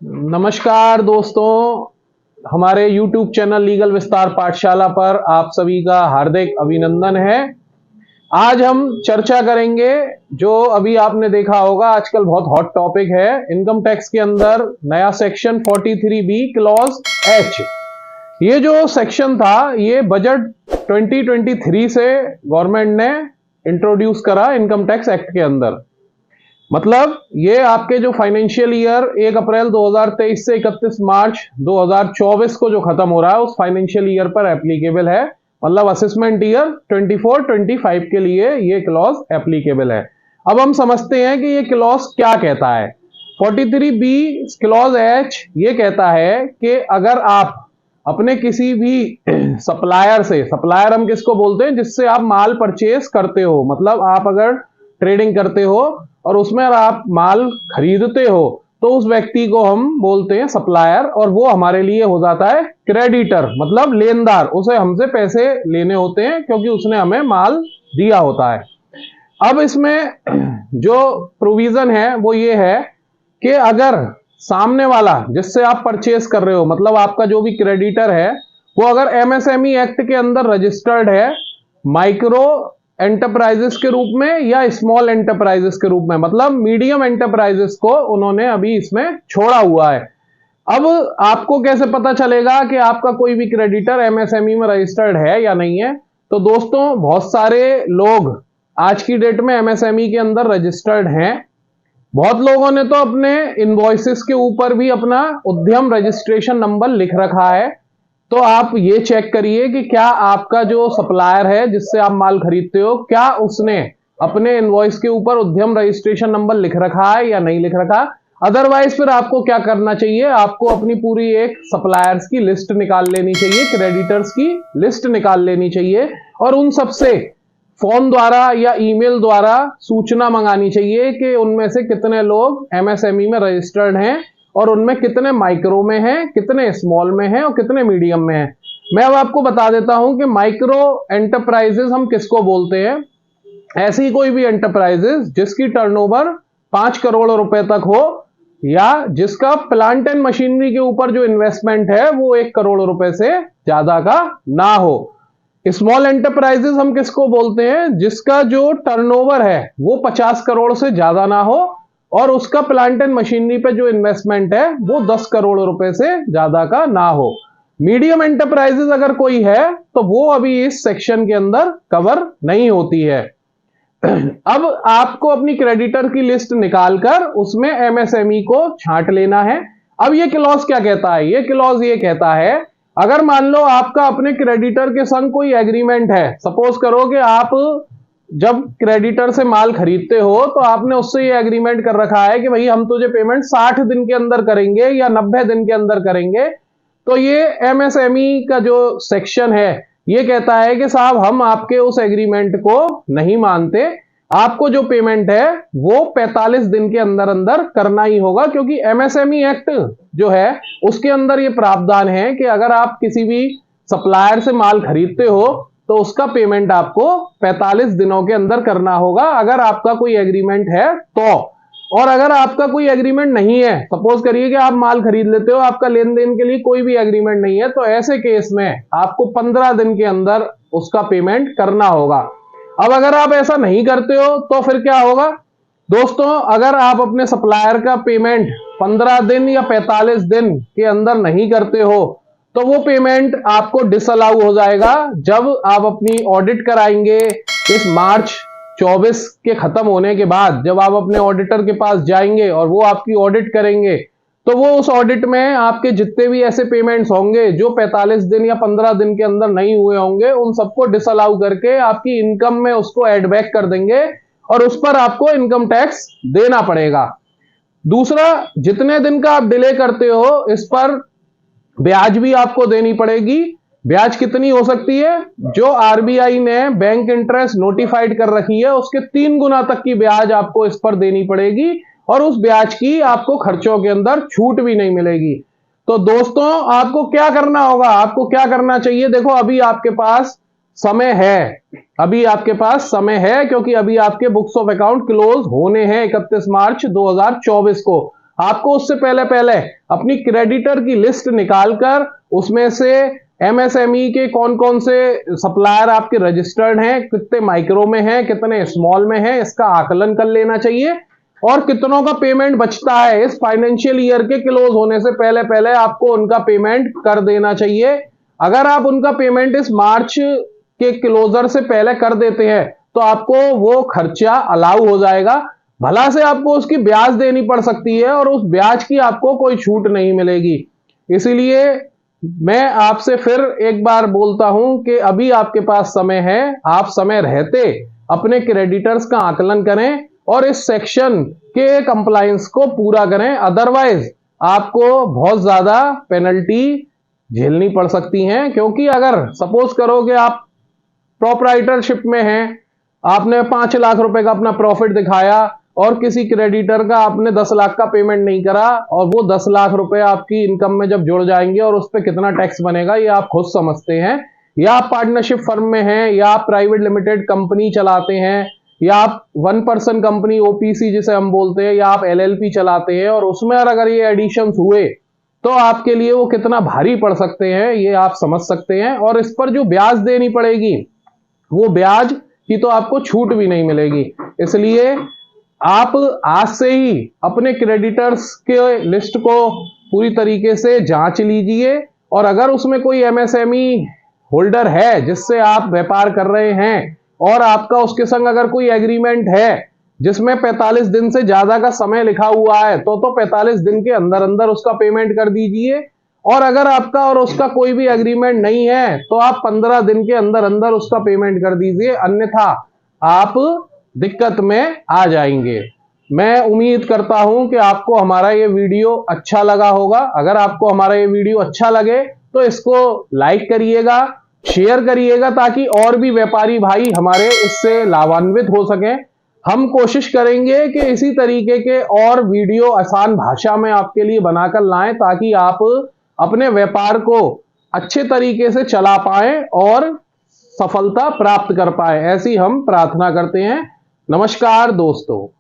नमस्कार दोस्तों, हमारे YouTube चैनल लीगल विस्तार पाठशाला पर आप सभी का हार्दिक अभिनंदन है। आज हम चर्चा करेंगे जो अभी आपने देखा होगा आजकल बहुत हॉट टॉपिक है, इनकम टैक्स के अंदर नया सेक्शन 43B क्लॉज H। ये जो सेक्शन था ये बजट 2023 से गवर्नमेंट ने इंट्रोड्यूस करा इनकम टैक्स एक्ट के अंदर। मतलब ये आपके जो फाइनेंशियल ईयर 1 अप्रैल 2023 से 31 मार्च 2024 को जो खत्म हो रहा है उस फाइनेंशियल ईयर पर एप्लीकेबल है। मतलब असेसमेंट ईयर 24-25 के लिए ये क्लॉज एप्लीकेबल है। अब हम समझते हैं कि ये क्लॉज क्या कहता है। 43B क्लॉज H ये कहता है कि अगर आप अपने किसी भी सप्लायर से, सप्लायर हम किसको बोलते हैं जिससे आप माल परचेस करते हो, मतलब आप अगर ट्रेडिंग करते हो और उसमें आप माल खरीदते हो तो उस व्यक्ति को हम बोलते हैं सप्लायर, और वो हमारे लिए हो जाता है क्रेडिटर, मतलब लेनदार। उसे हमसे पैसे लेने होते हैं क्योंकि उसने हमें माल दिया होता है। अब इसमें जो प्रोविजन है वो ये है कि अगर सामने वाला जिससे आप परचेस कर रहे हो, मतलब आपका जो भी क्रेडिटर है, वो अगर एमएसएमई एक्ट के अंदर रजिस्टर्ड है माइक्रो एंटरप्राइजेस के रूप में या स्मॉल एंटरप्राइजेस के रूप में, मतलब मीडियम एंटरप्राइजेस को उन्होंने अभी इसमें छोड़ा हुआ है। अब आपको कैसे पता चलेगा कि आपका कोई भी क्रेडिटर एमएसएमई में रजिस्टर्ड है या नहीं है? तो दोस्तों, बहुत सारे लोग आज की डेट में एमएसएमई के अंदर रजिस्टर्ड हैं। बहुत लोगों ने तो अपने इनवॉइसेस के ऊपर भी अपना उद्यम रजिस्ट्रेशन नंबर लिख रखा है। तो आप ये चेक करिए कि क्या आपका जो सप्लायर है जिससे आप माल खरीदते हो, क्या उसने अपने इनवॉइस के ऊपर उद्यम रजिस्ट्रेशन नंबर लिख रखा है या नहीं लिख रखा। अदरवाइज फिर आपको क्या करना चाहिए, आपको अपनी पूरी एक सप्लायर्स की लिस्ट निकाल लेनी चाहिए, क्रेडिटर्स की लिस्ट निकाल लेनी चाहिए, और उन सबसे फोन द्वारा या ईमेल द्वारा सूचना मंगानी चाहिए कि उनमें से कितने लोग एमएसएमई में रजिस्टर्ड हैं और उनमें कितने माइक्रो में हैं, कितने स्मॉल में हैं और कितने मीडियम में हैं। मैं अब आपको बता देता हूं कि माइक्रो एंटरप्राइजेस हम किसको बोलते हैं। ऐसी कोई भी एंटरप्राइजेस जिसकी टर्नओवर 5 करोड़ रुपए तक हो या जिसका प्लांट एंड मशीनरी के ऊपर जो इन्वेस्टमेंट है वो 1 करोड़ रुपए से ज्यादा का ना हो। स्मॉल एंटरप्राइजेस हम किसको बोलते हैं, जिसका जो टर्नओवर है वो 50 करोड़ से ज्यादा ना हो और उसका प्लांट एंड मशीनरी पे जो इन्वेस्टमेंट है वो 10 करोड़ रुपए से ज्यादा का ना हो। मीडियम एंटरप्राइजेस अगर कोई है तो वो अभी इस सेक्शन के अंदर कवर नहीं होती है। अब आपको अपनी क्रेडिटर की लिस्ट निकालकर उसमें एमएसएमई को छांट लेना है। अब ये क्लॉज क्या कहता है, ये क्लॉज ये कहता है अगर मान लो आपका अपने क्रेडिटर के संग कोई एग्रीमेंट है, सपोज करो कि आप जब क्रेडिटर से माल खरीदते हो तो आपने उससे ये एग्रीमेंट कर रखा है कि भाई हम तुझे पेमेंट 60 दिन के अंदर करेंगे या 90 दिन के अंदर करेंगे। तो ये एमएसएमई का जो सेक्शन है ये कहता है कि साहब हम आपके उस एग्रीमेंट को नहीं मानते, आपको जो पेमेंट है वो 45 दिन के अंदर अंदर करना ही होगा, क्योंकि एमएसएमई एक्ट जो है उसके अंदर ये प्रावधान है कि अगर आप किसी भी सप्लायर से माल खरीदते हो तो उसका पेमेंट आपको 45 दिनों के अंदर करना होगा, अगर आपका कोई एग्रीमेंट है तो। और अगर आपका कोई एग्रीमेंट नहीं है, सपोज करिए कि आप माल खरीद लेते हो, आपका लेन देन के लिए कोई भी एग्रीमेंट नहीं है, तो ऐसे केस में आपको 15 दिन के अंदर उसका पेमेंट करना होगा। अब अगर आप ऐसा नहीं करते हो तो फिर क्या होगा दोस्तों, अगर आप अपने सप्लायर का पेमेंट 15 दिन या 45 दिन के अंदर नहीं करते हो तो वो पेमेंट आपको डिसअलाउ हो जाएगा। जब आप अपनी ऑडिट कराएंगे इस मार्च 24 के खत्म होने के बाद, जब आप अपने ऑडिटर के पास जाएंगे और वो आपकी ऑडिट करेंगे तो वो उस ऑडिट में आपके जितने भी ऐसे पेमेंट्स होंगे जो 45 दिन या 15 दिन के अंदर नहीं हुए होंगे उन सबको डिसअलाउ करके आपकी इनकम में उसको एड बैक कर देंगे और उस पर आपको इनकम टैक्स देना पड़ेगा। दूसरा, जितने दिन का आप डिले करते हो इस पर ब्याज भी आपको देनी पड़ेगी। ब्याज कितनी हो सकती है, जो आरबीआई ने बैंक इंटरेस्ट नोटिफाइड कर रखी है उसके 3 गुना तक की ब्याज आपको इस पर देनी पड़ेगी और उस ब्याज की आपको खर्चों के अंदर छूट भी नहीं मिलेगी। तो दोस्तों, आपको क्या करना होगा, आपको क्या करना चाहिए, देखो अभी आपके पास समय है, अभी आपके पास समय है, क्योंकि अभी आपके बुक्स ऑफ अकाउंट क्लोज होने हैं 31 मार्च 2024 को। आपको उससे पहले पहले अपनी क्रेडिटर की लिस्ट निकालकर उसमें से एमएसएमई के कौन कौन से सप्लायर आपके रजिस्टर्ड हैं, कितने माइक्रो में हैं, कितने स्मॉल में हैं, इसका आकलन कर लेना चाहिए और कितनों का पेमेंट बचता है इस फाइनेंशियल ईयर के क्लोज होने से पहले पहले आपको उनका पेमेंट कर देना चाहिए। अगर आप उनका पेमेंट इस मार्च के क्लोजर से पहले कर देते हैं तो आपको वो खर्चा अलाउ हो जाएगा। भला से आपको उसकी ब्याज देनी पड़ सकती है और उस ब्याज की आपको कोई छूट नहीं मिलेगी। इसीलिए मैं आपसे फिर एक बार बोलता हूं कि अभी आपके पास समय है, आप समय रहते अपने क्रेडिटर्स का आकलन करें और इस सेक्शन के कंप्लायंस को पूरा करें, अदरवाइज आपको बहुत ज्यादा पेनल्टी झेलनी पड़ सकती हैं। क्योंकि अगर सपोज करो कि आप प्रोप्राइटरशिप में हैं, आपने 5 लाख रुपए का अपना प्रॉफिट दिखाया और किसी क्रेडिटर का आपने 10 लाख का पेमेंट नहीं करा और वो 10 लाख रुपए आपकी इनकम में जब जुड़ जाएंगे और उस पर कितना टैक्स बनेगा ये आप खुद समझते हैं। या आप पार्टनरशिप फर्म में हैं, या आप प्राइवेट लिमिटेड कंपनी चलाते हैं, या आप 1 पर्सन कंपनी ओपीसी जिसे हम बोलते हैं, या आप एलएलपी चलाते हैं और उसमें अगर ये एडिशंस हुए तो आपके लिए वो कितना भारी पड़ सकते हैं ये आप समझ सकते हैं। और इस पर जो ब्याज देनी पड़ेगी वो ब्याज की तो आपको छूट भी नहीं मिलेगी। इसलिए आप आज से ही अपने क्रेडिटर्स के लिस्ट को पूरी तरीके से जांच लीजिए और अगर उसमें कोई एमएसएमई होल्डर है जिससे आप व्यापार कर रहे हैं और आपका उसके संग अगर कोई एग्रीमेंट है जिसमें 45 दिन से ज्यादा का समय लिखा हुआ है तो 45 दिन के अंदर अंदर उसका पेमेंट कर दीजिए। और अगर आपका और उसका कोई भी एग्रीमेंट नहीं है तो आप 15 दिन के अंदर अंदर उसका पेमेंट कर दीजिए, अन्यथा आप दिक्कत में आ जाएंगे। मैं उम्मीद करता हूं कि आपको हमारा ये वीडियो अच्छा लगा होगा। अगर आपको हमारा ये वीडियो अच्छा लगे तो इसको लाइक करिएगा, शेयर करिएगा ताकि और भी व्यापारी भाई हमारे इससे लाभान्वित हो सकें। हम कोशिश करेंगे कि इसी तरीके के और वीडियो आसान भाषा में आपके लिए बनाकर लाएं ताकि आप अपने व्यापार को अच्छे तरीके से चला पाएं और सफलता प्राप्त कर पाएं, ऐसी हम प्रार्थना करते हैं। नमस्कार दोस्तों।